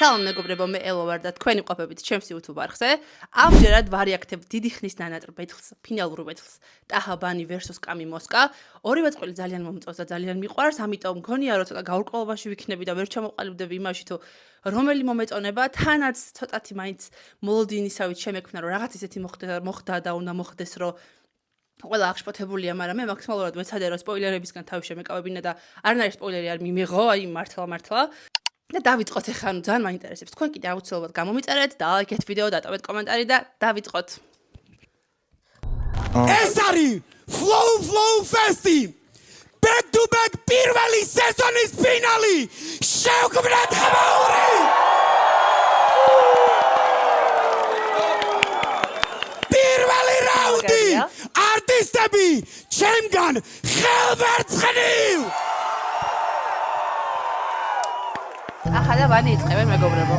სალამ მეგობრებო, მე ელო ვარ და თქვენი ყოფებით ჩემს YouTube არხზე. ამჯერად ვარიაქტებ დიდი ხნის ნანატ ბეთლს, ფინალურ ბეთლს. ტაჰაბანი versus კამი მოსკა. ორივე წყვილი ძალიან მომწონს და ძალიან მიყვარს, ამიტომ მგონია რომ ცოტა გაურკვევლობაში ვიქნები და ვერ ჩამოყალიბდები იმაში თუ რომელი მომეწონება, თანაც ცოტათი მაინც მოლოდინისავით შემექმნა რომ რაღაც ისეთი მოხდა და უნდა მოხდეს რომ ყველა აღშფოთებულია, მაგრამ მე მაქსიმალურად ვეცადე რომ სპოილერებისგან თავი შემეკავებინა და არანაირი სპოილერი არ მიმიღო, აი მართლა. და დავიწყოთ ახლა, ძალიან მაინტერესებს. თქვენ კიდე აუცილებლად გამომიწერეთ, დალაიქეთ ვიდეო, დატოვეთ კომენტარი და დავიწყოთ. ეს არის Flow Festi! Back to back პირველი სეზონის ფინალი! შევქმნათ ხმაური! პირველი რაუნდი! არტისტები ჩემგან ხელვერცხნივ! ახლა ვანი იწყებენ მეგობრებო.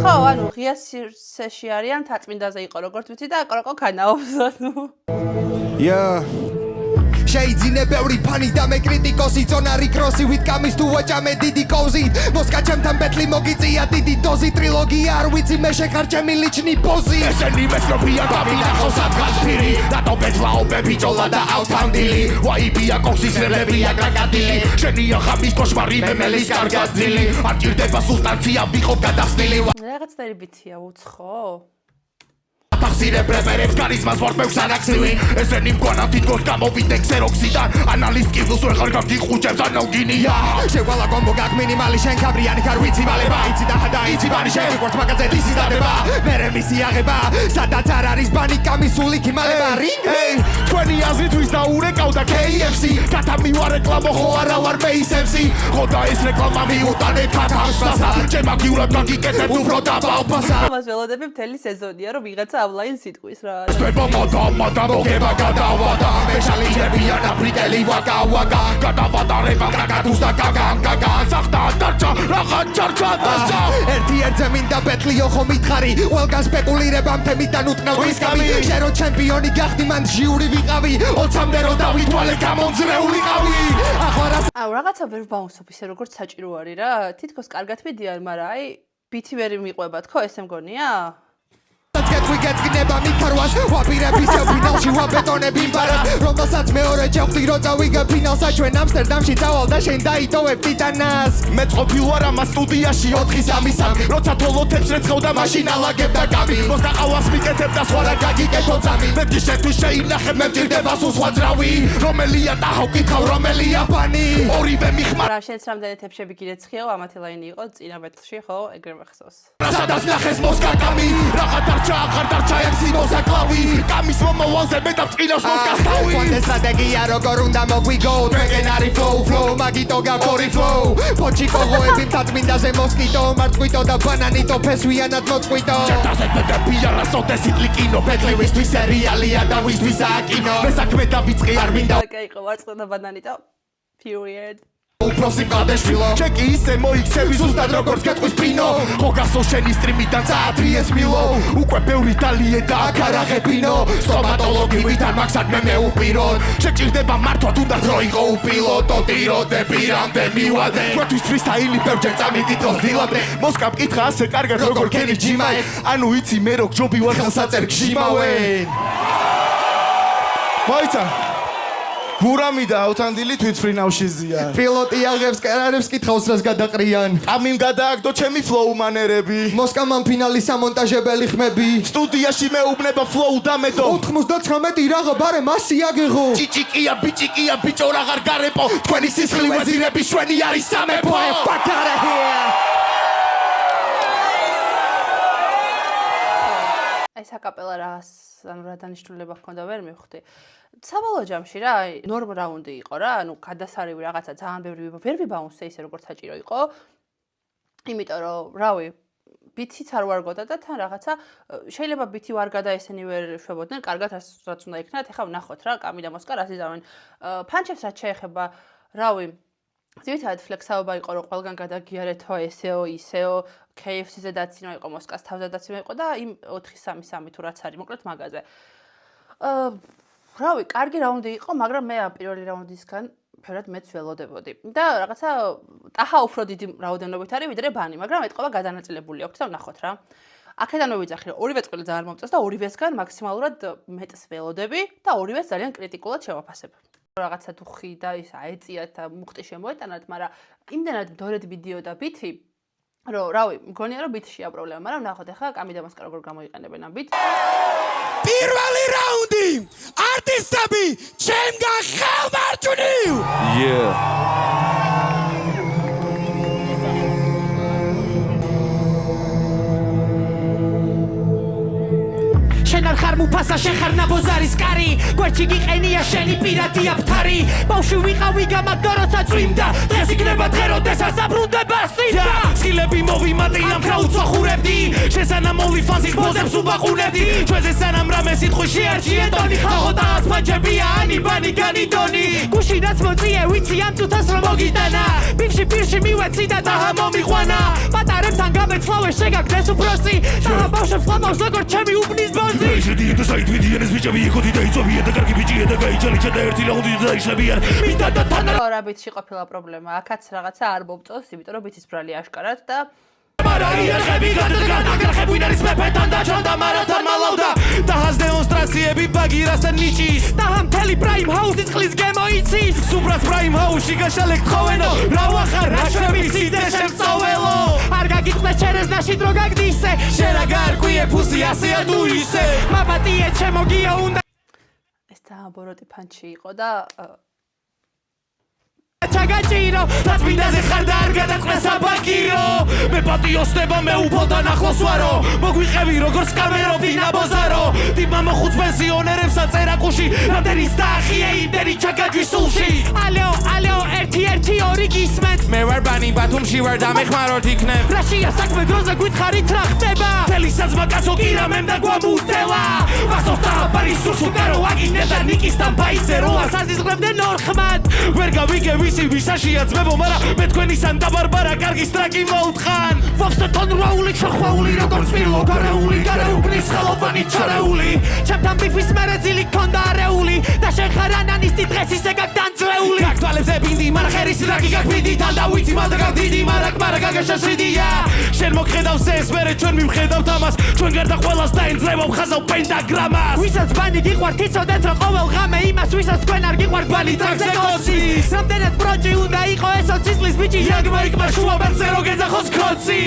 ხო, ანუ ღია სივრცეში არიან, თაწმინდაზე იყო როგორც ვიცი და აკროკო ქანაობს. შეიძინე ბევრი ფანი და მე კრიტიკოსი ზონარი კროსი ვიტკამის თუ ვაჭამე დიდი კოზით მოსკა ჩემთან ბეთლი მოგიწია დიდი დოზი ტრილოგია არ ვიცი მე შეხარჩემი ლიჩნი პოზი ესენი მესროფია გამინახო სადღაც ფირი დატო ბეთლაობები ჭოლა და ავთანდილი ვაიბია კოქსისრებია კრაკატილი შენია ხამის კოშმარი მე მელის კარგაძილი არ ჭირდება სულტანცია ვიყო გადახსნილი რაღაცნაირი ბითია უცხო. ახსირებ რეპერებს კარიზმას ვარდმევს ანაქსივი ესენი მგონა თითქოს გამოვიდნენ ქსეროქსიდან ანალის კიბლს ვეღარ გაგიხუჭებს ანალგინია შევალა კომბო გაგ მინიმალი შენ ქაბრიანი ხარ ვიცი ვალება იცი და იცი ბანი შენ როგორც მაგაზე დისის დადება მერე მისი აღება სადაც არ არის ბანი კამისული ქიმალება რინგი თქვენი აზრით ვის დაურეკავდა KFC კათამივა რეკლამო ხო არა ვარ პეისემსი ხო და ეს რეკლამა მიუტანეთ ქათამსასა ჩემაგიურად გაგიკეთებ უფრო დაბალფასა ამას ველოდები მთელი სეზონია რომ ვიღაცა ავლაინ სიტყვის რა. Steppa mata მოგება გადავადა მეშალიჯებიან აფრიკელი ვაკა გადავადა რება კაკატუს და კაკა სახტა დარჩა რაღაც ჩარჩა ერთ-ერთზე მინდა ბეთლიო ხო მითხარი ყველგან სპეკულირება თემიდან უტყნავ რისკამი შენ რო ჩემპიონი გახდი მან ჟიური ვიყავი 20-მდე რო დავითვალე გამონძრეულიყავი აუ რაღაცა ვერ ვბაუნსობ ისე როგორც საჭირო არის რა. თითქოს კარგად მიდიან, მაგრამ აი ბითი ვერ მიყვებათ ხო ესე მგონია? ვიგეწინება მიქარვას ვაპირების ფინალში ვაბეტონებ იმპარას რომელსაც მეორე ჯავხდი რო წავიგე ფინალსა ჩვენ ამსტერდამში წავალ და შენ დაიტოვებ ტიტანას მე წყობილ ვარ ამას სტუდიაში 4-3 როცა თოლოთებს რეცხავდა მაშინ ალაგებ და გამი მოსდაყავას მიკეთებ და სხვა რა გაგიკეთო ძამი მე გიშეთვის შეინახე მე მჭირდება სულ სხვა ძრავი რომელია ტაჰო კითხავ რომელია ფანი ორივე მიხმა რა შენს რამდენი თეფშები გირეცხიო ამათი ლაინი იყო წინა ბეთლში ხო ეგრე მახსოვს სადაც ნახეს მოსკა კამი რაღა დარჩა აღარ დარჩა ემსი მოსაკლავი კამის მომავალზე მე დავწყინავს მოსკას თავი კონტე სტრატეგია როგორ უნდა მოგვიგო თქვენ არის flow მაგიტო გაკორი flow პოჩი კოღოები თაწმინდაზე მოსკიტო მარწყვიტო და ბანანიტო ფესვიანად მოწყვიტო ჩატაზე მე პიარა სოთესი კლიკინო ბეთლივისთვის სერიალია და ვისთვის აკინო მე საქმე დავიწყე არ მინდა კაი ხო მარწყვიტო და ბანანიტო period უпроსი გადაშვილო ჩეკი ისე მოიქცევი ზუსტად როგორც გეტყვის პინო ხო გასო შენი სტრიმიდან წაათრიეს მილო უკვე ბევრი დალიე და აქ არ აღებინო სტომატოლოგი თან მაგსად მე მეუპიროთ შეჭირდება მართვა თუნდაც რო იყო უპილოტო ტიროდები რამდენ მივადე თქვენთვის ფრისტაილი ბევრჯერ წამიკითხოს დილამდე მოსკა მკითხა ასე კარგად როგორ ქენი ჯიმაე ანუ იცი მე რო ჯობი ვარ ხელსაწერ გჟიმავენ მოიცა გურამი და ავთანდილი თვითფრინავში ზიან. პილოტი აღებს კერარებს კითხავს რას გადაყრიან. ამიმ გადააგდო ჩემი flow მანერები. მოსკამან ფინალის სამონტაჟებელი ხმები. სტუდიაში მეუბნება flow დამედო. 99 რაღა ბარე მასი აგეღო. ჭიჭიკია ბიჭიკია ბიჭო რაღარ გარეპო. თქვენი სისხლი ვეზირები შვენი არის სამეფო. Fuck out of here. აი საკაპელა რას ანუ რა დანიშნულება ჰქონდა ვერ მივხვდი. საბოლოო ჯამში რა ნორმ რაუნდი იყო რა, ანუ გადასარევი რაღაცა ძალიან ბევრი ვერ ვიბაუნსე ისე როგორც საჭირო იყო. იმიტომ რომ რავი ბითიც არ ვარგოდა და თან რაღაცა შეიძლება ბითი ვარ გადა ესენი ვერ შვებოდნენ, კარგად რაც უნდა იქნათ. ეხლა ვნახოთ რა, კამი და მოსკა რას იზავენ. ფანჩებს რაც შეეხება, რავი ძირითადად ფლექსაობა იყო რომ ყველგან გადაგიარეთო ესეო ისეო KFC-ზე დაციმა იყო მოსკას თავზე დაციმა იყო და იმ 4-3-3 თუ რაც არის მოკლედ მაგაზე რავი კარგი რაუნდი იყო მაგრამ მე პირველი რაუნდისგან ფერად მეც ველოდებოდი. და რაღაცა ტაჰა უფრო დიდი რაოდენობით არის ვიდრე ბანი, მაგრამ ეთყობა გადანაწილებული აქვს და ვნახოთ რა. აქედანვე ვიძახი, რომ ორივე წყვილი ძალიან მომწონს და ორივესგან მაქსიმალურად მეტს ველოდები და ორივეს ძალიან კრიტიკულად შევაფასებ. რაღაცა დუხი და ის აეწიათ და მუხტი შემოეტანათ, მაგრამ იმდენად მდორედ ვიდეო და ბითი, რომ რავი, მგონია რომ ბითშია პრობლემა, მაგრამ ნახოთ ახლა კამი და მოსკა როგორ გამოიყენებენ ამ ბიტს. პირველი რაუნდი არტისტები ჩემგან ხელმარჯვნივ შენ არ ხარ მუფასა შეხარ ნაბოზარის კარი გვერდში გიყენია შენი პირადი აფთარი ბავშვი ვიყავი გამადო როცა წვიმდა დღეს იქნება დღე როდესაც დაბრუნდება სიტყვა სკილები მოვიმატე ამ ქაუცო ხურებდი შესანამ ოლიფანს იხბოზებს უბაყუნებდი ჩვენზე სანამ რამე სიტყვი შეარჩიე ტონი ხალხო დაღაც ფანჯებია ანი ბანი განიდონი გუში რაც მოწიე ვიცი ამ წუთას რომ მოგიტანა ბიფში პირში მივეცი და დაჰა მომიყვანა პატარებთან გამეცლავე შეგაგდეს უფროსი დაჰა ბავშვებს ყავს როგორც ჩემი უბნის ბოზი შედიეთ და საით ვიდიანეს ბიჭები ეკოდი და იწოვიეთ და კარგი ბიჭია და გაიჭალიჩა და ერთი რაუნდი დაიშლებიან მინდა და თან რა ბიტში ყოფილა პრობლემა აქაც რაღაცა არ მომწონს იმიტომ რომ ბიტის ბრალი აშკარად და მარაიახები გადადგან აგრახებ ვინ არის მეფეთან და ჩანდა მარათან მალავდა დაჰას დემონსტრაციები ბაგირასთან ნიჭის დაჰა მთელი პრაიმ ჰაუსის წყლის გემო იცის სუბრას პრაიმ ჰაუსში გაშალეკ ხოვენო რა ვახარ რა შემიცი და შემწოველო არ გაგიყვეს ჩერეზნაში დრო გაგდისე შენ რა გარკვიე ფუსი ასეა თუ ისე მაბატიე ჩემო გია უნდა ეს დააბოროტი ფანჩი იყო და ჩაგაჭირო რაც მინდაზე ხარ და არ გადაწყდეს აბაგირო მე პატიოსდება მე უფალთან ახლოს ვარო მოგვიყევი როგორც კამერობდი ნაბოზარო ტიპმა მოხუც პენსიონერებს აწერაკუში რამდენიც დაახიე იმდენი ჩაგაჯვის სულში ალეო ალეო 1-1-2 გისმენთ მე ვარ ბანი ბათუმში ვარ და მეხმაროთ იქნებ რაშია საქმე დროზე გითხარით რა ხდება თელისაცმა კაცო კირამემ და გვამუდელა მასოს დააბარი სუსუკარო აგინე და ნიკისთან ბაიზე როა საზიზღრებდნენ ორხმად ვერ გავიგე ვისი ვისაშია ძმებო მარა მე თქვენისან დაბარბარა კარგი სტრაკი მოუთხან ვახსო თონრაული ჩახვაული როგორც მილო გარეული გარეუბნის ხელოვანი ჩარეული ჩემთან ბიფის მერეძილი ქონდა არეული და შენ ხარ ანანისტი დღეს ისე გაგდანძრეული გაგთვალებზე ბინდი მარა ხერის რაკი გაგბიდი თან და ვიცი მალდა გაგდიდი მარა გაგაშაშრიდია შენ მოგხედავს ეს მერე ჩვენ მივხედავთ ამას ჩვენ გარდა ყველას დაენძლებავ ხაზავ პენტაგრამას ვისაც ბანი გიყვართ იცოდეთ რომ ყოველ ღამე იმას ვისაც თქვენ არ გიყვართ ბანი ტრაქზე კოცის რამდენად პროჯი უნდა იყო ესო ცისლის ბიჭი იაგმა იქმა შუაბერზე რო გეძახოს ქოცი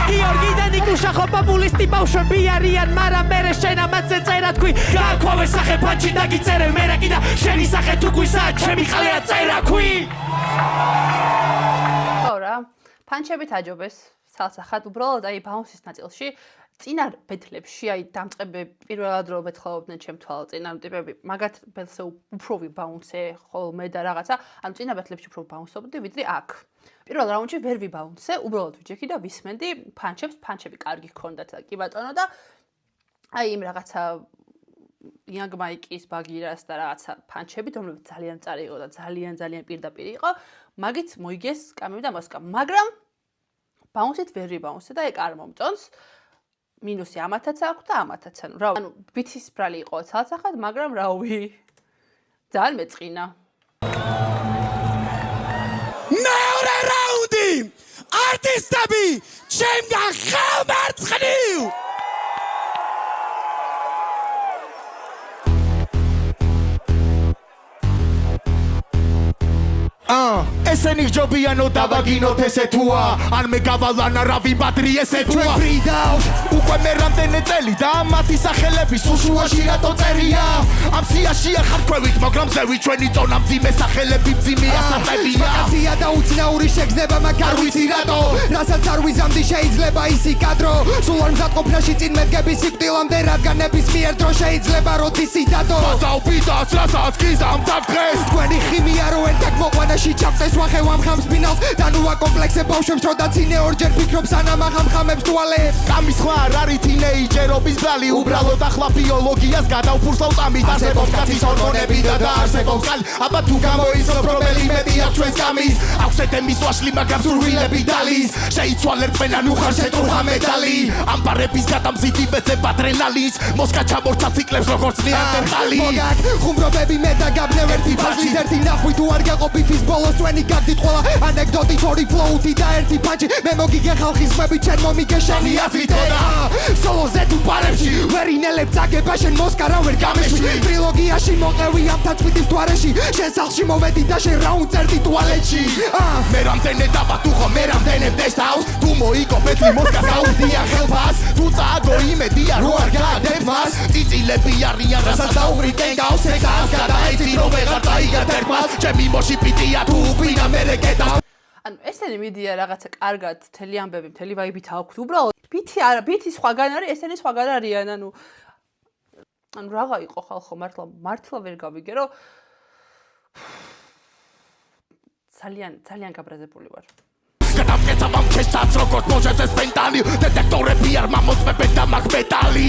გიორგი და ნიკუშა ხო პოპულისტი ბავშვები არიან მაგრამ მერე შენ ამაზე წერა თქვი გააქვავე სახე ფანჩი და გიწერე მერაკი და შენი სახე თუ გვისაა ჩემი ხალეა წერა ქვი ხო რა ფანჩებით აჯობეს სალსახად უბრალოდ აი ბაუნსის ნაწილში წინა ბეთლებში აი დამწყები პირველად რო ბეთხოვდნენ ჩემ თვალწინ ტიპები მაგათ ბელსე უფრო ვიბაუნსე ხოლმე და რაღაცა ანუ წინა ბეთლებში უფრო ბაუნსობდი ვიდრე აქ პირველ რაუნდში ვერ ვიბაუნსე უბრალოდ ვიჯექი და ვისმენდი ფანჩები კარგი ჰქონდათ კი ბატონო და აი იმ რაღაცა იანგმაიკის ბაგირას და რაღაცა ფანჩები რომლებიც ძალიან წარი იყო და ძალიან პირდაპირ იყო მაგით მოიგეს კამები და მოსკა მაგრამ ბაუნსით ვერ ვიბაუნსე და ეგ არ მომწონს მინუსი ამათაც აქვს და ამათაც ანუ ბითის ბრალი იყო ცალსახად მაგრამ რავი ძალიან მეწყინა მეორე რაუნდი არტისტები ჩემგან ხელმარცხნივ ესენი ჯობიანო დავაგინოთ ესე თუა ან მე გავალანა რავი ბადრი ესე თუა ფრიდავს უკვე მე რამდენი წელი და მათი სახელები სუშუაში რატო წერია ამ სიაშია ხარქვევით მაგრამ ზევი ჩვენი წონა მძიმე სახელები მძიმეა საწებია კაცია და უცნაური შეგზნება მაგარ ვიცი რატო რასაც არ ვიზამდი შეიძლება ისი კადრო სულ არ მზადყოფნაში წინ მედგები სიკვდილამდე რადგან ნებისმიერ დრო შეიძლება როდისი დადო ბაზაო პიცას რასაც გიზამ დაგდღეს თქვენი ხიმია რო ერთ მოყვანაში ჩავწეს ვახევ ამ ხამს ფინალს და ნუ აკომპლექსე ბავშვებს თოდა წინე ორჯერ ფიქრობ სანამ ახამ ხამებს თვალებს კამის ხმა არ არის თინეიჯერობის ბრალი უბრალოდ ახლა ბიოლოგიას გადავფურსავ წამით არსებობს კაცის ჰორმონები და დაარსებობს ხალ აბა თუ გამოიცნობ რომელი მეტი არ ჩვენს გამის აქვს ედემის ვაშლი მაგრამ სურვილები დალის შეიცვალე რწმენა ნუ ხარ შეტყურა მეტალი ამ პარების გადამზიდი ვეძებ ადრენალინს მოსკა ჩამორჩა ციკლებს როგორც ნეანდერტალი მოგაკ ხუმრობები მე და გაბნევ ერთი ფაშის ერთი ნახვი თუ არ გაყოფით ის ბოლოს ჩვენი გაგდით ყველა ანეკდოტი თორი ფლოუთი და ერთი პანჩი მე მოგიგე ხალხის ხმები ჩემ მომიგე შენი აზრით და სოლოზე თუ პარებში ვერ ინელებ წაგება შენ მოსკა რა ვერ გამეშვი ტრილოგიაში მოყევი ამ თაცმიდის თვარეში შენ სახლში მოვედი და შენ რა უწერდი ტუალეტში მე რამდენე დაბა თუ ხო მე რამდენე დესტავს თუ მოიგო პეტრი მოსკას გაუზდია ხელფას თუ წააგო იმედია რო არ გააგდებ მას წიწილები არიან რასაც დაუღრიკენ გავს ეკას გადაიცი რომ ვეღარ წაიგად ერთმას ჩემი მოში პიტია თუ უპინა მერე კეტა ანუ ესენი მიდია რაღაცა კარგად მთელი ამბები მთელი ვაიბით აქვთ უბრალოდ ბითი არა ბითი სხვაგან არის ესენი სხვაგან არიან ანუ რაღა იყო ხალხო მართლა ვერ გავიგე რომ ძალიან გაბრაზებული ვარ გადავკეცა მამჩესაც როგორც მოჟესეს პენტალი დეტექტორები არ მამოწმებენ და მაგ მეტალი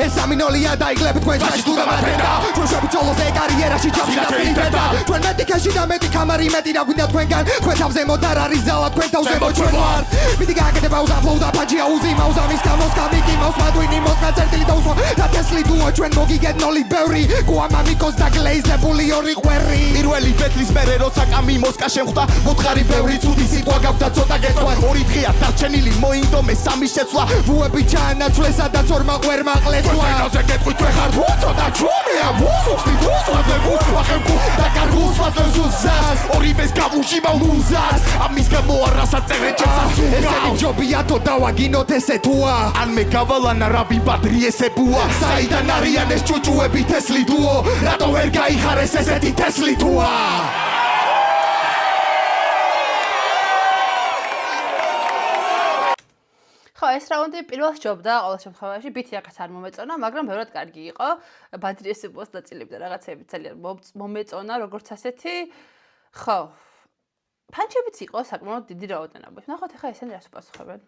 ეს სამინოლია დაიგლებ თქვენ ჩაში თუ დამატენდა ჩვენ შევიცოლოს ეგ კარიერაში ჩავშიდა ფილიპედა ჩვენ მეტი ქეში და მეტი კამარი მეტი რა გვინდა თქვენგან თქვენ თავზე მოდარ არის ზალა თქვენ თავზე მოჩვენ ვარ მიდი გააკეთება უზაფლოუ და პაჯია უზი მაუზამის გამოს გამიკი მაუს მადვინი მოსკა წერტილი და უსვა და თესლი დუო ჩვენ მოგიგეთ ნოლი ბევრი გუამამიკოს და გლეიზებული ორი ყვერი პირველი პეტლის მერე როცა კამი მოსკა შემხვდა მოთხარი ბევრი ცუდი სიტყვა გავდა და გეტყვა ორი დღეა დარჩენილი მოინდომე სამი შეცვლა ვუები ჩაანაცვლეს სადაც ორმა ყვერმა ყლეცვა ზე გეტყვი თქვენ ხარ ცოტა ჩუმია ვუსუხდი ვუსვაზე ვუსვახებკუ და კარგულს ვაზებს უსას ორივეს გავუჟიმა მუზას ამის გამო არასა წერე ჩემს ესენი ჯობია თო დავაგინოთ ესე თუა ან მე გავალანა რა ვიბადრი ესე ბუა საიდან არიან ეს ჭუჭუები თესლი დუო რატო ვერ გაიხარეს ესეთი თესლი თუა ხო ეს რაუნდი პირველ სჯობდა ყოველ შემთხვევაში ბითი აქაც არ მომეწონა მაგრამ ბევრად კარგი იყო ბადრი ესებოს დაწილებდა რაღაცები ძალიან მომეწონა როგორც ასეთი ხო პანჩებიც იყო საკმაოდ დიდი რაოდენობით ნახოთ ახლა ესენი რას უპასუხებენ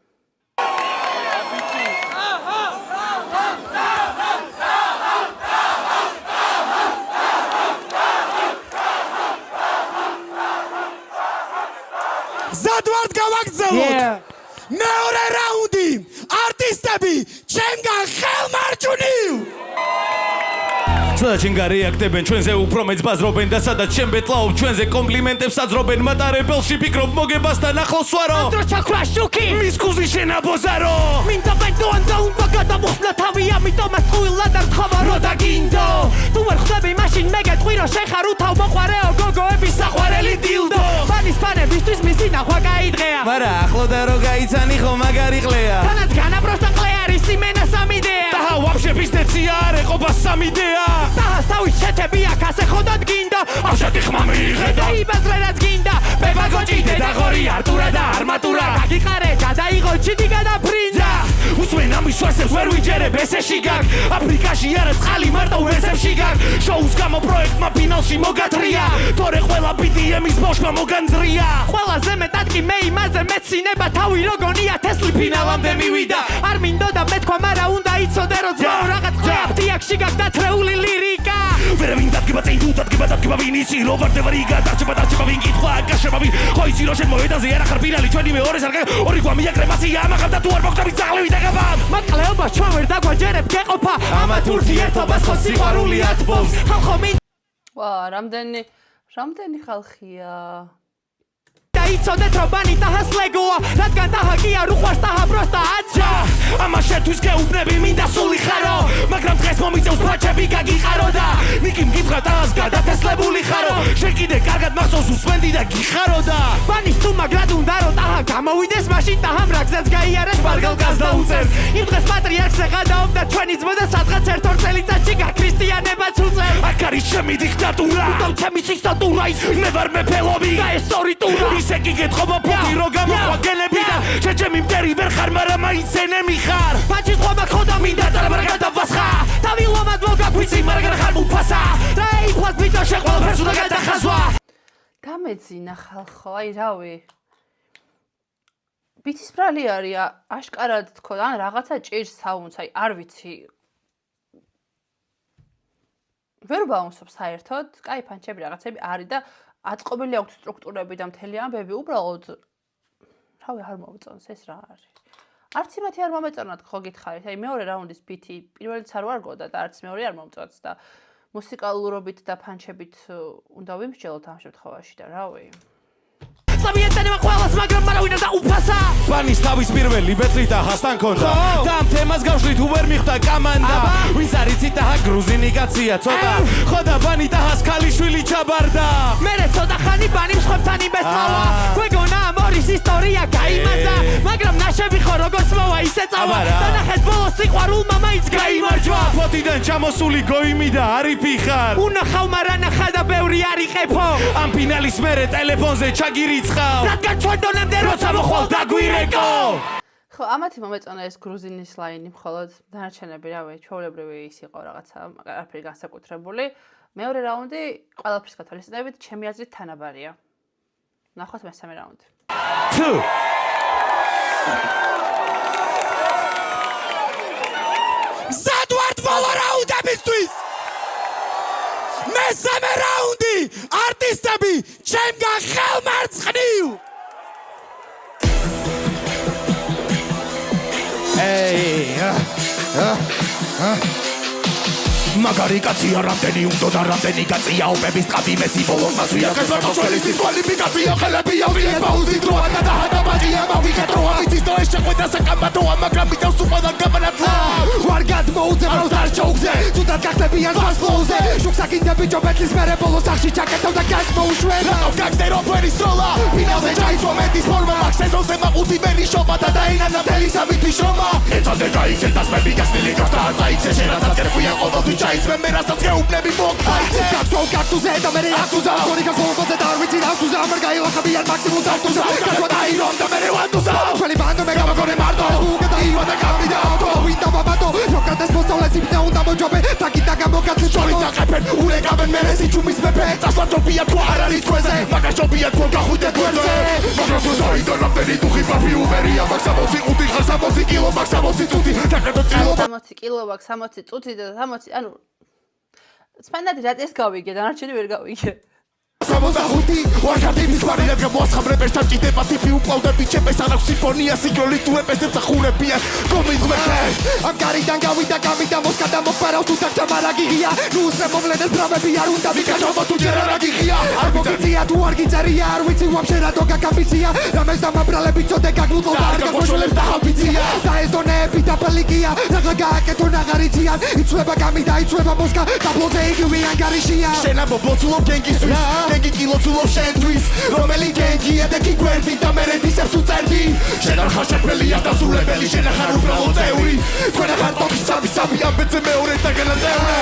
ზადვარდ გავაგრძელოთ მეორე რაუნდი არტისტები ჩემგან ხელმარჯვნივ სადაც შენ გარეაქტებენ ჩვენზე უფრო მეც ბაზრობენ და სადაც შენ ბეტლაობ ჩვენზე კომპლიმენტებს საძრობენ მატარებელში ფიქრობ მოგებასთან ახლოს ვარო ანდრო ჩაქრა შუქი მის კუზი შენ აბოზარო მინდა ბეტოან და უნდა გადამოხსნა თავი ამიტომ ასხვილად არ თქობა რო დაგინდო თუ ვერ ხვდები მაშინ მე გეტყვი რომ შენ ხარ უთავ მოყვარეო გოგოების საყვარელი დილდო ბანის ფანებისთვის მისი ნახვა გაიდღეა მარა ახლოდა რო გაიცანი ხო მაგარი ყლეა თანაც განა პროსტა ყლე არის იმენა სამიდეა და ვაფშე ბიზნესია არ ეყოფა სამიდეა და თავის შეთები აქ ასე ხოდოდ გინდა ასეთი ხმა მიიღედა იბაზრე რაც გინდა ბებაგოჭი დედაღორი არტურა და არმატურა გაგიყარე გადაიღო ჩიდი გადაფრინდა უსმენ ამის ვერსებს ვერ ვიჯერებ ესეში გაგ აფრიკაში არა წყალი მარტო ვერსებში გაგ შოუს გამო პროექტმა ფინალში მოგათრია თორე ყველა BDM-ის ბოშმა მოგანძრია ყველაზე მეტად კი მე იმაზე მეცინება თავი როგორია თესლი ფინალამდე მივიდა არ მინდოდა მეთქვა მაგრამ უნდა იცოდე რომ ძმაო რაღაც ყვეაფთი აქში გაგდათრეული ლირიკა ვერავინ დადგება წინ თუ დადგება ვინ იცი რო ვარდება რიგა დარჩება ვინ კითხვა აკაშება ვინ ხო იცი რომ შენ მოედაზე არა ხარ ფინალი ჩვენი მეორეს არ ორი გვამიაკრე მასია ამაღამ და თუ არ მოგდები ძაღლები დაგება მაკლეობას ჩვენ ვერ დაგვაჯერებ გეყოფა ამა თურთი ერთობას ხო სიყვარული ათბობს ხალხო მინდა ვა რამდენი ხალხია იცოდეთ რომ ბანი ტაჰას ლეგოა რადგან ტაჰა კი არ უყვარს ტაჰა პროსტა აჩა ამას შენთვის გეუბნები მინდა სული ხარო მაგრამ დღეს მომიწევს ფაჩები გაგიყარო და ნიკი მგითხრა ტაჰას გადათესლებული ხარო შენ კიდე კარგად მახსოვს უსმენდი და გიხარო და ბანის თუ მაგრად უნდა რომ ტაჰა გამოვიდეს მაშინ ტაჰამ რაგზაც გაიარეს პარგალკას დაუწერს იმ დღეს პატრიარქს ეღადაობდა ჩვენი ძმა და სადღაც ერთ-ორ წელიწადში გაქრისტიანებაც უწევს აქ არის ჩემი დიქტატურა უდავ ჩემი სისტატურა მე ვარ მეფელობი და ეს ორი ტურა ისე გიგეთხოვო ფუტი რო გამოყვა გელები და შენ ჩემი მტერი ვერ ხარ მაგრამ მაინც ენემი ხარ ფაჩის ყვება ხოდა მინდა წარაბარ გადავასხა თავი ლომად მოგაგვიცი მაგრამ ხარ მუფასა რა იფლას ბიჭო შეყვალფერს უნდა გადახაზვა გამეძინა ხალხო აი რავი ბითის ბრალი არის აშკარად თქო ან რაღაცა ჭირს საუნს აი არ ვიცი ვერ ბაუნსობს საერთოდ კაი ფანჩები რაღაცები არის და აწყობილი აქვს სტრუქტურები და მთელი ამბები, უბრალოდ რავი არ მომწონს ეს რა არის. არც იმათი არ მომეწონათ ხო გითხარით. აი მეორე რაუნდის ბითი პირველიც არ ვარგოდა და არც მეორე არ მომწონს და მუსიკალურობით და ფანჩებით უნდა ვიმსჯელოთ ამ შემთხვევაში და რავი. Სამიეთენემა ყველას მაგრამ არავინ და უფასა ბანის თავის პირველი ბეთრი და ჰასთან ქონდა და ამ თემას გავშლით უბერ მიხვდა კამანდა ვინც არიცით და გრუზინი კაცია ცოტა ხო და ბანი და ჰას ქალიშვილი ჩაბარდა მერე ცოტა ხანი ბანი მსხვერპლთან იმესწავლა გვეგონა ამ ორის ისტორია გაიმარჯვა მაგრამ ნაშები ხო როგორც მოვა ისე წავა და ნახეთ ბოლოს სიყვარულმა მაინც გაიმარჯვა ფოტიდან ჩამოსული გოიმი და არიფიხარ უნახავ მარანახა და ბევრი არიყეფო ამ ფინალის მერე ტელეფონზე ჩაგირიცხავ რადგან ჩვენ დონემდე როცა მოხვალ დაგვირეკო ხო, ამათი მომეწონა ეს გრუზინის ლაინი მხოლოდ დანარჩენები რავი, ჩვეულებრივი ის იყო რაღაცა, არაფერი განსაკუთრებული. მეორე რაუნდი ყველაფრის გათვალისწინებით ჩემი აზრით თანაბარია. ნახოთ მესამე რაუნდი. ზადვარდ ბოლო რაუნდებისთვის! მესამე რაუნდი! არტისტები, ჩემგან ხელმარცხნივ! მაგარი კაცია რამდენი უნდა და რამდენი კაცია ოპების ტყაბი მესი ბოლოს მასვია ხესვათო შველის კვალიფიკაცია ხელები ავიეთ ბაუზი დროა და დაჰადაბადია მავიღეთ რო ამიცის და ეს შეხვედრა საკამათოა მაგრამ მითავს უყალან გამანათლა ვარ გადმოუძე ბროს დარჩოუგზე თუდად გახდებიან ფას ფლოუზე შუქსაკინდა ბიჭო ბეთლის მერე ბოლოს სახში ჩაკეთავ და გას მოუშვენ რატო გაგზერო ფერის სროლა ფინალზე ჩაიწვა მეტის ფორმა მაგ სეზონზე მაყუთი მერი შობა და დაინანა მთელი სამითი შრომა ეცადე გაიქცე დასმები გასნილი გახდა წაიქცე შენასაც კერფია ყოველთვის ჩაიცმე მე რასაც გეუბნები მოგხაიცე გახსოვ გახტუზე და მე აქტუზა ხორი გახსოვობაზე და არ ვიცი რასუზა ამერ გაილახებიან მაქსიმუმ დავტუზა გაჩვა დაირომ და მე ვანდუზა ჩვენი ბანდო მე გავაგონე მარტო უგედაივა და გამიდა ავტო ვინდა ბაბატო როკატეს მოსწავლეს იმდა უნდა მოჯობე თაკი და გამოგაცე შორი დაყეფენ ურეკავენ მე სიჩუმის მეფე წასვაჯობია თუ არ არის თქვენზე მაგაშობია თუ გახვიდე თქვენზე მაგრამ თუ საიდან რამდენი დუხი ბაფი უბერია მაგ 65 ხარ 60 კილო მაგ 60 წუთი დაკეტო კილო 60 კილო მაგ 60 წუთი და 60 ანუ სპენდადი რატეს გავიგე დანარჩენი ვერ გავიგე 65 ვარქადი მისვარი რადგან მოასხამრებესთან ჭიდება ტიპი უკლავდები ჩემეს არ აქვს სიმფონია სიგროლით თუ ეპესებს ახუნებიან კომიზმეთე ამ გარიდან გავიდა გამიდა მოსკადა მოფარავს თუ დაგჭა მარაგიღია ნუ უსრე მოვლენეს ბრამები არ უნდა ვიკაჭობა თუ ჯერ არ აგიღია არ მოგიწია თუ არ გიწერია არ ვიცი ვაფშე რატო გაგამბიცია რამეს დამაბრალები წოდე გაგლუტო და არ გაგოშველებს და ჰალბიცია და ეს დონეები დაფალიკია რაღა გააკეთო ნაღარიციან იცვლება გამიდა იცვლება მოსკა დაბლოზე იგივე ანგარიშია შენა ბობოცულობ გენგისთვის გენგი კილოცულობ შენთვის რომელი გენგია და კი გვერდი და მე რედისებს უწერდი შენ არ ხარ შეფელია და სულებელი შენ ხარ უბრალოდ წევრი თქვენ ხარ ტოპის სამი ამბეცე მეორე და განაწევრე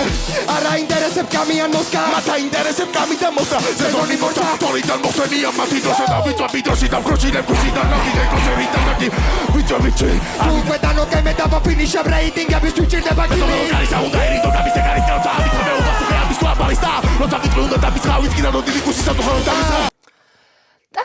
არა ინტერესებს გამიან მოსკა მათ აინტერესებს გამიდა მოსკა სეზონი მოჭა თორიდან მოხდენია მათი დროშა და ვიწვა ბიდოში და ვქროჩილებ ქუშიდან ნახიდე კოშერი და ნაკი ვიწვა უკვე დანოკე მე და ფინიშებ რეიტინგების თვითჭირდება გილი კარისა უნდა ერიდო გამისე კარის გაუცა ამით მე უბასუხე ამის კლაპარისტა როცა გიტყვი უნდა დაბიცხავით კიდე ნოდი კუსისა თუ ხარ დამიცხა და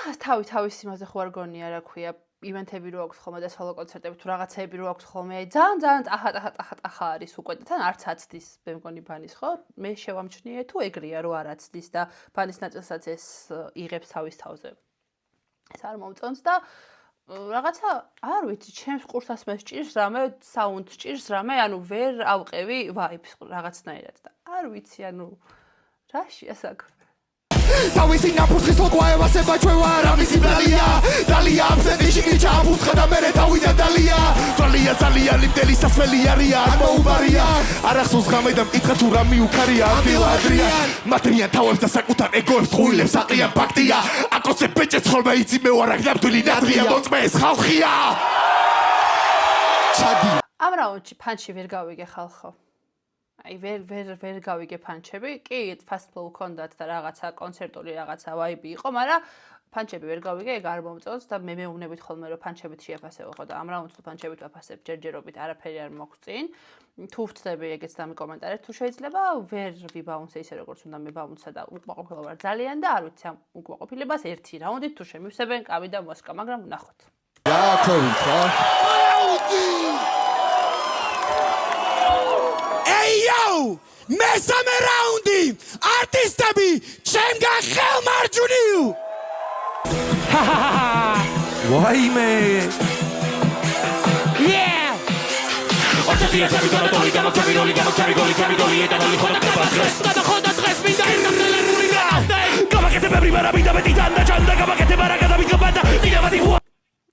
თავის იმაზე ხო არ გონია რა ქვია ივენთები რო აქვს ხოლმე და სოლო კონცერტები თუ რაღაცეები რო აქვს ხოლმე ძალიან ტახა არის უკვე და თან არც აცდის მე მგონი ბანის ხო მე შევამჩნიე თუ ეგრეა რო არ აცდის და ბანის ნაწილსაც ეს იღებს თავის თავზე ეს არ მომწონს და რაღაცა არ ვიცი ჩემს ყურსას მე სჭირს რამე საუნდს სჭირს რამე ანუ ვერ ავყევი ვაიბს რაღაცნაირად და არ ვიცი ანუ რაშია საქმე თავისი ნაფუსხის ლოკვაევასება ჩვევა რამისი დალია დალია აბსენტიში ჩააფუთხა და მერე თავიდან დალია ძალიან ლიმდელი სასმელი არიან არ მოუბარია არ ახსოვს ღამე და მკითხა თუ რა მიუქარია ადგილადრიან მატრიან თავებს და საკუთარ ეგოებს ხუილებს აყრიან ფაქტია აკოცე ბეჭეც ხოლმე იცი მე ვარ აქ ნამდვილი ნადრია მოწმე ეს ხალხია ჩადი ამ რაუნდში ფანჩი ვერ გავიგე ხალხო აი ვერ გავიგე ფანჩები. კი, fast flow ჰქონდათ და რაღაცა კონცერტული რაღაცა ვაიბი იყო, მაგრამ ფანჩები ვერ გავიგე, ეგ არ მომწონს და მე მეუბნებით ხოლმე რომ ფანჩებით შეაფასებო ხო და ამ რაუნდს თუ ფანჩებით ვაფასებ ჯერჯერობით არაფერი არ მოქვს წინ. თუ ვწდები ეგეც დამიკომენტარეთ თუ შეიძლება ვერ ვიბაუნსე ისე როგორც უნდა მიბაუნსა და უკმაყოფილება ვარ ძალიან და არ ვიცი ამ უკმაყოფილებას ერთი რაუნდით თუ შემივსებენ კავი და მოსკა, მაგრამ ვნახოთ. დააქვევით რა. ეიო! მესამე რაუნდი! არტისტები, ჩემგან ხელმარჯვნივ! ვაიმე Yeah! Oczekuję, że mi to doli, gamo, goli, Gada tres, mi daj na tyle murigate! Gama que te me primera vida, me titanda, chanda, gama que te baragada, mi comanda, tira mati fu.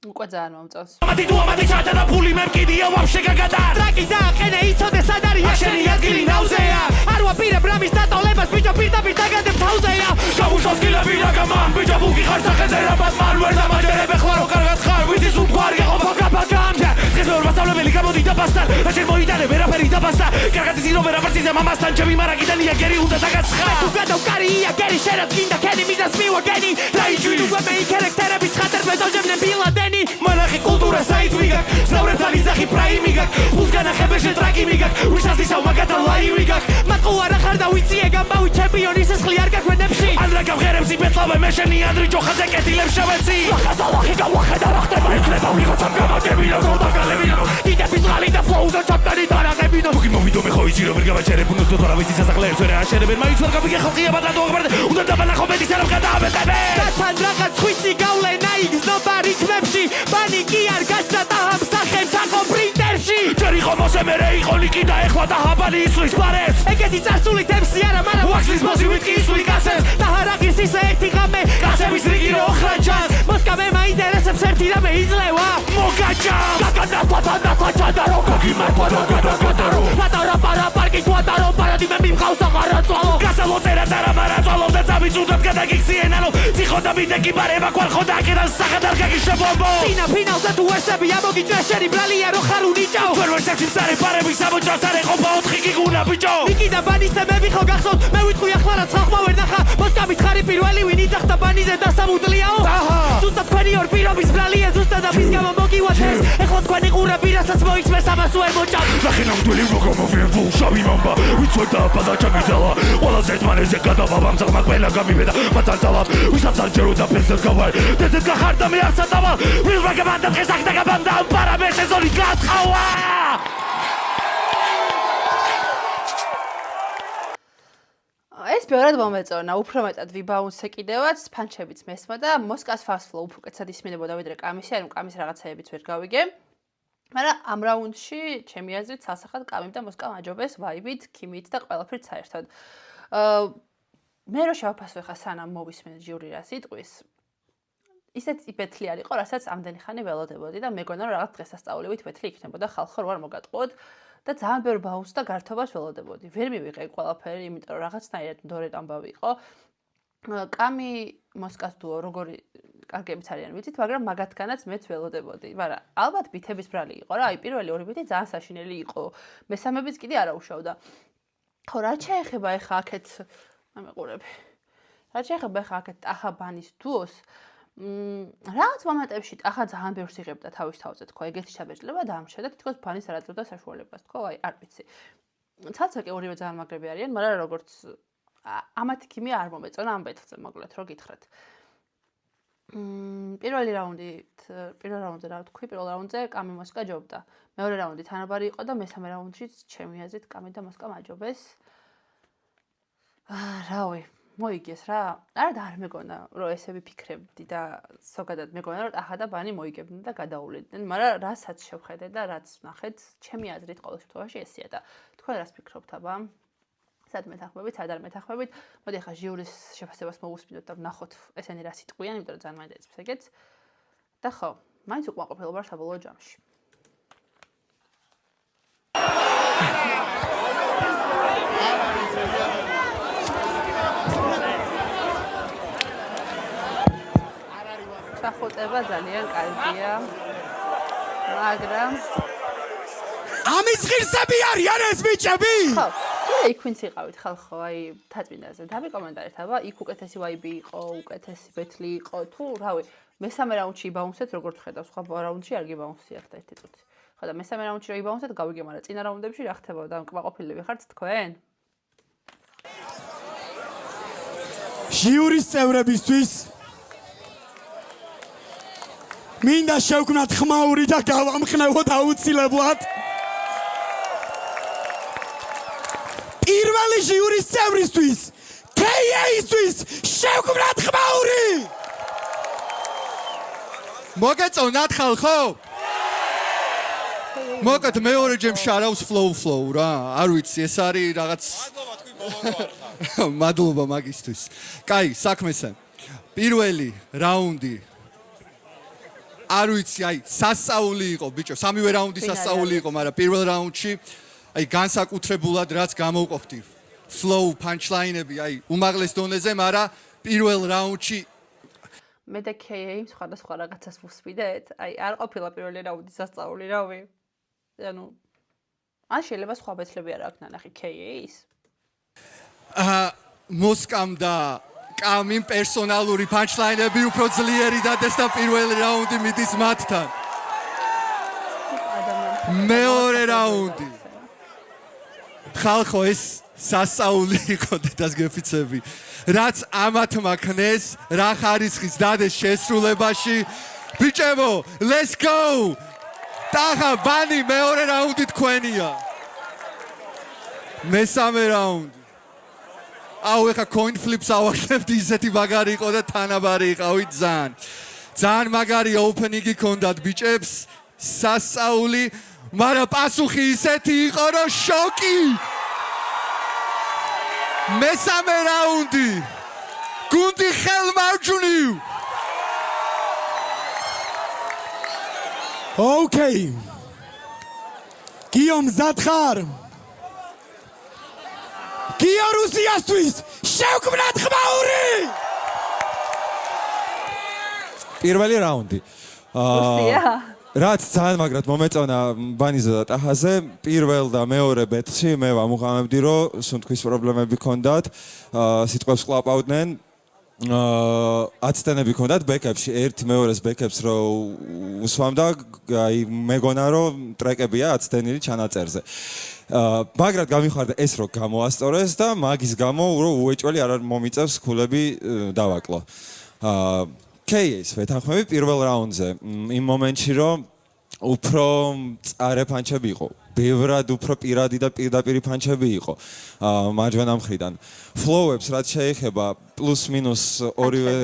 უკვე ძალიან მომწონს. Mati tu, mati chata, na puli me mkidi, вообще gagada. Traki da, ene იცოდე სად არის ახშენი ადგილი ნავზეა. არ ვაპირებ რამის დატოლებას, ბიჭო, პირდაპირ დაგადებ თავზეა. გამუშავს კილები და გამან, ბიჭო, ბუქი ხარ სახეზე რაბად მან ვერ დამაჯერებ ეხლა რო კარგად ხარ, ვიცი სულ გვარი გაყოფა გაბაგამდა. დღეს მეორე მასწავლებელი გამოდი და ბასთან, და შენ მოიტანე ვერაფერი და ბასთან. კარგად იცი რომ ვერაფერზე მამასთან ჩემი მარაგიდან იაგერი უნდა დაგაცხა. თუ გადავკარი იაგერი შენაც გინდა ქენი მიზას მივაგენი. დაიჯვინე მე ქერექტერების ხატერ მეზოჯებნე ბილადენი. Malachi kultura sait migak, zauratan izahi praim migak, uzgana hebeshe traki migak, wisas isau magatan lai migak. Matku ara khar da vitsie gambavi championis es khli ar gakwennebshi. Andra gavgheremsi betlave mesheni andri jokhadze ketileb shevetsi. Lakhadalahi gavkheda rakheba ikhleba vigotsam gamadebino godagalebino. Didebis ghali da flow-ზე ჩაპტანი დარაღებინო. Თუკი მოვიდო მე ხო იცი რომ ვერ გავაჩერებუნო თუ რა ვიცი სასახლეებს ვერ ააშერებენ მაინც ვერ გავიგე ხალხია ბატონო აღბარდე უნდა დაბანახო მეტის არ გადააბეთებე. Დათან რაღაც ხვისი გავლენა იგზნობა რითმებში. Bani ki ar gachda taham sakhem sako printershi Jeri khomose mere iqo liki da ეხლა tahabani islis pares Egeti წარსული თემსი არა მაგრამ ვაქსლის მოზივით კი ისვი კასებს Taharagis ise ერთი ღამე კასების რიგი რო ხრაჩას Მოსკა მე მაინტერესებს ერთი რამე იძლევა მოგაჭავს გაგანა პატანა ყაჭადა რო გოგიმართვა და გადაგადარო პატარა პარაპარკი თვატარო პარადიმე მიმყავს აღარაწვალო გასალო წერა წარა მარაწვალო და წამიწუდად გადაგიქციენ ანუ ციხო და მიდეკი ბარება ყვალ და აკედან სახადარ გაგიშებობო Finalza tu esebi amogitra sheri bralia ro xar uničao Fer ვერ seksi msare parები სამოჭრავს არ ეყოფა 4 გიგუნა ბიჭო Niki და ბანისზე მე ვიხო გახსოვთ მე ვიტყვი ახლა რაც ხალხმა ვერ ნახა მოსკავით ხარი პირველი ვინ იძახდა ბანიზე და სამუდლიაო ზუსტად თქვენი ორ პირობის ბრალია ზუსტად ამის გამო მოგივაჩეს ეხლა თქვენი ყურები რასაც მოიწმეს ამას უემოჭავ ნახე ნამდვილი როგორ მოვიებო შავი მომბა ვიცოდა ბაზა ჩამიძალა ყველაზე ერთმანეთზე გადავაბამ ზაღმა ყველა გამიბედა მათანცალა ვისაც არ ჯეროდა ფესად გავარ დედეთ გახარდა მე არ საწავალ Gabanda დღეს და გაბანდა პარამე სეზონი გაცხავა ეს ბევრად მომეწონა, უფრო მეტად ვიბაუნსე კიდევაც, ფანჩებიც მესმა და მოსკას fast flow უფრო კეცად ისმინებოდა ვიდრე კამისი, ანუ კამის რაღაცეებიც ვერ გავიგე. მაგრამ ამ რაუნდში ჩემი აზრით სასახად კამიმ და მოსკამ აჯობეს ვაიბით, ქიმიით და ყველაფრით საერთოდ. მე რო შევაფასო ხა სანამ მოვისმენთ ჟიური რას იტყვის. ისეთ იფეთლი არ იყო, რასაც ამდენი ხანი ველოდებოდი და მეგონა რომ რაღაც დღესასწაულივით ფეთლი იქნებოდა, ხალხო რო არ მოგატყუოთ და ძალიან ბევრ ბაუნს და გართობას ველოდებოდი. ვერ მივიღე ყველაფერი, იმიტომ რომ რაღაცნაირად ნდორეთ ამბავი იყო. კამი მოსკას დუო როგორი კარგებიც არიან ვიცით, მაგრამ მაგათგანაც მეც ველოდებოდი. მაგრამ ალბათ ბითების ბრალი იყო რა, აი პირველი ორი ბითი ძალიან საშინელი იყო. მესამეც კიდე არ აუშავდა. ხო, რა შეეხება ეხა აქეთ ამეყურები. რა შეეხება ეხა აქეთ ტახაბანის დუოს რაღაც მომენტებში ტახა ძალიან ბევრს იღებდა თავის თავზე თქო, ეგეთი შაბეჭდება დაამშა და თითქოს ბანის არ აძლევდა საშუალებას თქო, აი არ ვიცი. ცალსაკე ორივე ძალიან მაგრები არიან, მაგრამ როგორც ამათი ქიმია არ მომეწონა ამ ბეთლზე მოკლედ რო გითხრათ. პირველ რაუნდზე რა ვთქვი, პირველ რაუნდზე კამი მოსკა ჯობდა. მეორე რაუნდი თანაბარი იყო და მესამე რაუნდშიც ჩემი აზრით კამი და მოსკა მაჯობეს. რავი მოიგეს რა. არ მეგონა რომ ესე ვიფიქრებდი და ზოგადად მეგონა რომ ტახა და ბანი მოიგებდნენ და გადაუვლიდნენ, მაგრამ რასაც შევხედე და რაც ნახეთ, ჩემი აზრით ყოველ შემთხვევაში ესეა და თქვენ რას ფიქრობთ აბა? სად მეთანხმებით, სად არ მეთანხმებით? მოდი ახლა ჟიურის შეფასებას მოვუსმინოთ და ვნახოთ ესენი რას იტყვიან, იმიტომ რომ ძალიან მაინტერესებს ეგეც. და ხო, მაინც უკმაყოფილება ვარ საბოლოო ჯამში. ჩახუტება ძალიან კარგია. მაგრამ ამის ღირსები არიან ეს ბიჭები? ხო, იქ ვინც იყავით ხალხო, აი თაწმინდაზე. დავი კომენტარით, აბა, იქ უკეთესი ვაიბი იყო, უკეთესი ბეთლი იყო, თუ რავი, მესამე რაუნდში იბაუნსეთ, როგორც ხედავ, სხვა რაუნდში არ გიბაუნსიათ და ერთი წუთი. ხო და მესამე რაუნდში რო იბაუნსეთ, გავიგე, მაგრამ წინა რაუნდებში რა ხდებოდა? კმაყოფილები ხართ თქვენ? ჟიურის წევრებისთვის მინდა შევქმნათ ხმაური და გავამხნევოთ აუცილებლად. პირველი ჟიურის წევრისთვის KA-ისთვის შევქმნათ ხმაური მოგეწონათ ხალხო მოგეთ მეორე ჯემ შარავს flow რა არ ვიცი ეს არის რაღაც მადლობა მაგისთვის კაი საქმესა პირველი რაუნდი არ ვიცი აი სასწაული იყო ბიჭო სამივე რაუნდი სასწაული იყო მაგრამ პირველ რაუნდში აი განსაკუთრებულად რაც გამოვყოფდი flow punchline-ები აი უმაღლეს დონეზე მაგრამ პირველ რაუნდში მე და KA სხვადასხვა რაღაცას ვუსვიდეთ აი არ ყოფილა პირველი რაუნდი სასწაული რავი ანუ ან შეიძლება სხვა ბეცლები არ აქვს ნანახი KA-ის მოსკამ და კამიმ პერსონალური punchline-ები უფრო ძლიერი დადეს და პირველი რაუნდი მიდის მათთან მეორე რაუნდი ხალხო ეს სასწაული იყო დედას გეფიცები რაც ამათ მაქნეს რა ხარისხის დადეს შესრულებაში ბიჭებო let's go ტახა ბანი მეორე რაუნდი თქვენია მესამე რაუნდი აუ ეხა coin flips ავახლებდი ისეთი მაგარი იყო და თანაბარი იყავით ძალიან მაგარი opening-ი ქონდათ ბიჭებს სასწაული მაგრამ პასუხი ისეთი იყო რომ შოკი მესამე რაუნდი გუნდი ხელმარჯვნივ Okay. Guillaume Zadkhar. Giorusiyastvis შევქმნათ ხმაური. პირველი რაუნდი. რაც ძალიან მაგრად მომეწონა ბანიზე და ტახაზე, პირველ და მეორე ბეთლში მე ვამუღამებდი რომ სუნთქვის პრობლემები ჰქონდათ, სიტყვებს ყლაპავდნენ. აცტენები ქონდათ ბექებში ერთ მეორეს ბექებს რო უსვამდა აი მეგონა რომ ტრეკებია აცტენილი ჩანაწერზე მაგრად გამიხარდა ეს რო გამოასწორეს და მაგის გამო რო უეჭველი არ მომიწევს ქულები დავაკლო KA-ს ვეთანხმები პირველ რაუნდზე იმ მომენტში რომ უფრო მწარე პანჩები იყო ბევრად უფრო პირადი და პირდაპირი პანჩები იყო მარჯვენა მხრიდან ფლოუებს რაც შეეხება პლუს მინუს ორივე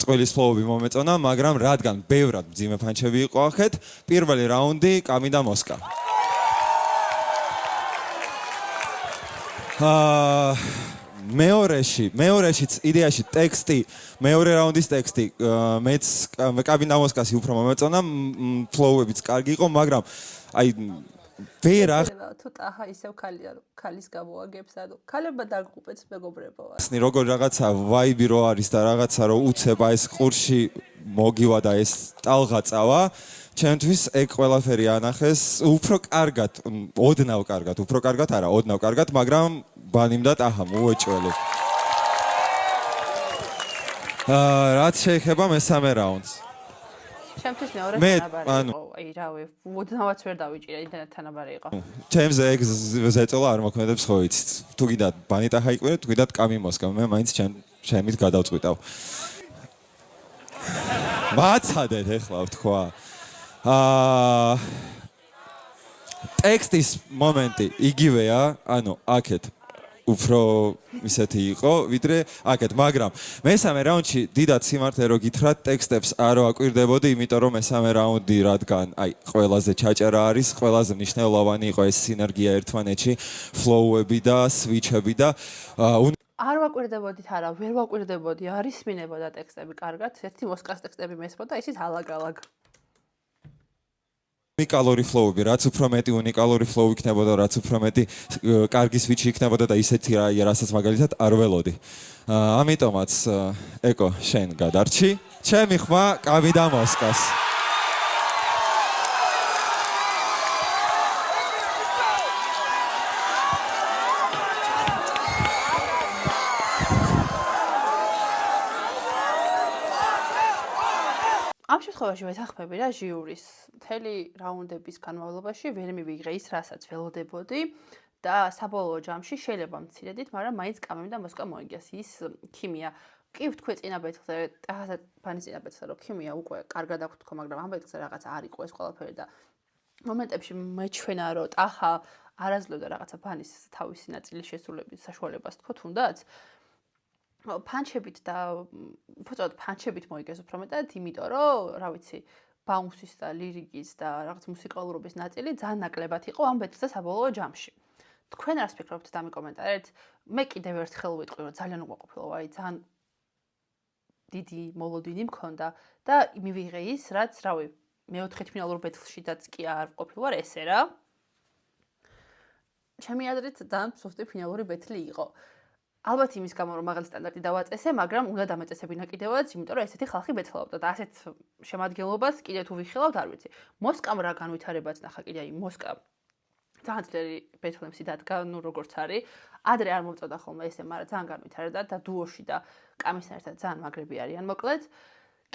წყვილის ფლოუები მომეწონა მაგრამ რადგან ბევრად მძიმე პანჩები იყო ახეთ პირველი რაუნდი კამი და მოსკა მეორეშიც იდეაში ტექსტი მეორე რაუნდის ტექსტი მეც კამი და მოსკასი უფრო მომეწონა ფლოუებიც კარგი იყო მაგრამ აი ვერა თუ ტახა ისევ ქალია რომ ქალის გამოაგებს ანუ ქალებმა დაგყუპեց მეგობრებო ისნი როგორ რაღაცა ვაიბი რო არის და რაღაცა რო უცება ეს ყურში მოგივა და ეს ტალღა წავა ჩემთვის ეგ ყველაფერი ანახეს უფრო კარგად ოდნავ კარგად მაგრამ ბანიმ და ტახამ უეჭველი რაც შეეხება მესამე რაუნდს ჩემთვის მეორე თანაბარი იყო აი რავი ოდნავაც ვერ დავიჭირე იმდენად თანაბარი იყო ჩემზე ეგ ზეწოლა არ მოქმედებს ხო იცით თუ გიდათ ბანი ტახა იყვირეთ თუ გიდათ კამი მოსკა მე მაინც ჩემით გადავწყვიტავ მაცადეთ ეხლა ვთქვა ტექსტის მომენტი იგივეა ანუ აქეთ უფრო ისეთი იყო ვიდრე აქეთ მაგრამ მესამე რაუნდში დიდად სიმართლე რო გითხრათ ტექსტებს არ ვაკვირდებოდი იმიტომ რომ მესამე რაუნდი რადგან აი ყველაზე ჩაჭერა არის ყველაზე მნიშვნელოვანი იყო ეს სინერგია ერთმანეთში ფლოუები და სვიჩები და არ ვაკვირდებოდით არა ვერ ვაკვირდებოდი არის მინებოდა ტექსტები კარგად ერთი მოსკას ტექსტები მესმოდა ისიც ალაგ-ალაგ უნიკალური ფლოუები, რაც უფრო მეტი უნიკალური ფლოუ იქნებოდა, რაც უფრო მეტი კარგი სვიჩი იქნებოდა და ისეთი რასაც მაგალითად არ ველოდი. ამიტომაც ეკო, შენ გადარჩი. ჩემი ხმა კამი და მოსკას. ამ შემთხვევაში ვეთანხმები რა ჟიურის მთელი რაუნდების განმავლობაში ვერ მივიღე ის რასაც ველოდებოდი და საბოლოო ჯამში შეიძლება მცირედით, მაგრამ მაინც კამიმ და მოსკამ მოიგეს ის ქიმია. კი ვთქვი წინა ბეთლზე, ტახასაც ბანის წინა ბეთლზე რომ ქიმია უკვე კარგად აქვს თქო, მაგრამ ამ ბეთლზე რაღაც არ იყო ეს ყველაფერი და მომენტებში მეჩვენა რომ ტახა არაძლევდა რაღაცა ბანის თავისი ნაწილის შესრულების საშუალებას თქო თუნდაც ფანჩებით და უბრალოდ ფანჩებით მოიგეს უფრო მეტად, იმიტომ რომ, რა ვიცი, ბაუნსის და ლირიკის და რაღაც მუსიკალურობის ნაწილი ძალიან ნაკლებად იყო ამ ბეთლზე საბოლოო ჯამში. თქვენ რას ფიქრობთ დამიკომენტარეთ? მე კიდევ ერთხელ ვიტყვი, რომ ძალიან უყვაყოფილო ვარ, ძალიან დიდი მოლოდინი მქონდა და მივიღე ის, რაც, რავი, მეოთხე ფინალურ ბეთლშიდაც კი არ ყოფილი ვარ ესე რა. ჩემი აზრით ძალიან სუსტი ფინალური ბეთლი იყო. ალბათ იმის გამო რომ მაღალი სტანდარტი დავაწესე, მაგრამ უნდა დამეწესებინა კიდევაც, იმიტომ რომ ესეთი ხალხი ბეთლავდა და ასეთ შემადგენლობას კიდე თუ ვიხილავთ, არ ვიცი. მოსკამ რა განვითარებაც ნახა კიდე აი მოსკა ძალიან ძლიერი ბეთლემსი დადგა, ნუ როგორც არის. ადრე არ მომწოდა ხოლმე ესე, მაგრამ ძალიან განვითარდა და დუოში და კამისთან ერთად ძალიან მაგრები არიან, მოკლედ.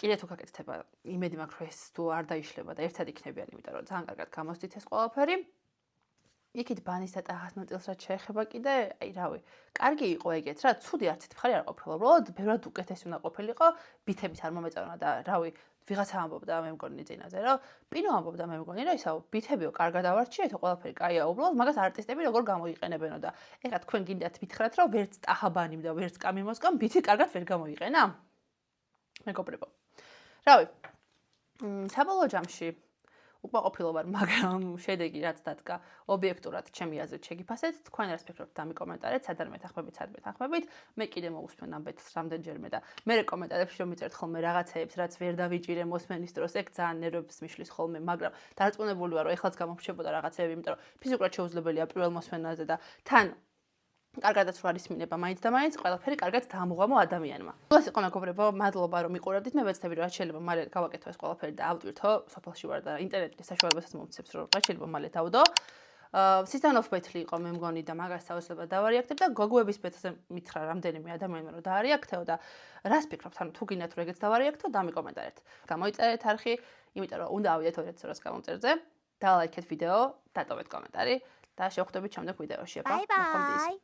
კიდე თუ გაკეთდება, იმედი მაქვს რომ ეს თუ არ დაიშლება და ერთად იქნებიან, იმიტომ რომ ძალიან კარგად გამოსდით ეს ყველაფერი. იქით ბანის და ტახას ნაწილს რაც შეეხება კიდე, აი რავი, კარგი იყო ეგეც რა, ცუდი არც ერთი მხარე არ ყოფილა. უბრალოდ ბევრად უკეთესი უნდა ყოფილიყო, ბითების არ მომეწონა და რავი, ვიღაცა ამბობდა მე მგონი წინაზე, რომ პინო ამბობდა მე მგონი, რომ ისაო, ბითებიო კარგად ავარჩიეთო, ყველაფერი კაია, უბრალოდ მაგას არტისტები როგორ გამოიყენებენო და ეხლა თქვენ გინდათ მითხრათ, რომ ვერც ტახაბანიმ და ვერც კამი მოსკამ ბითი კარგად ვერ გამოიყენა? მეგობრებო. რავი, საბოლოო ჯამში უკმაყოფილო ვარ, მაგრამ შედეგი რაც დადგა ობიექტურად ჩემი აზრით შეგიფასეთ, თქვენ რას ფიქრობთ დამიკომენტარეთ, სად არ მეთანხმებით, მე კიდე მოვუსმენ ამ ბეთლს რამდენჯერმე და მე რეკომენტარებში რომ მიწერთ ხოლმე რაღაცეებს, რაც ვერ დავიჭირე მოსმენის დროს, ეგ ძალიან ნერვებს მიშლის ხოლმე, მაგრამ დარწმუნებული ვარ, რომ ეხლაც გამომრჩებოდა რაღაცეები, იმიტომ რომ ფიზიკურად შეუძლებელია პირველ მოსმენაზე და თან კარგადაც რო არის მინება მაინც და მაინც ყველაფერი კარგად დაამოღამო ადამიანმა. ეს იყო მეგობრებო, მადლობა რომ მიყურებდით. მე ვეცდები რომ რაც შეიძლება მალე გავაკეთო ეს ყველაფერი და ავტვირთო, სოფელში ვარ და ინტერნეტის საშუალებასაც მომცემს რომ რაც შეიძლება მალე დავდო. სისტემ ოფ ბეთლი იყო მე მგონი და მაგას თავისუფლად დავარიაქტებ და გოგოების ბეთლზე მითხრა რამდენიმე ადამიანმა რომ დაარიაქტეო და რას ფიქრობთ, ანუ თუ გინდათ რომ ეგეც დავარიაქტო, დამიკომენტარეთ. გამოიწერეთ არხი, იმიტომ რომ უნდა ავიდეთ 200-ს გამომწერზე, დალაიქეთ ვიდეო, დატოვეთ კომენტარი და შევხვდებით შემდეგ ვიდეოში. Bye bye.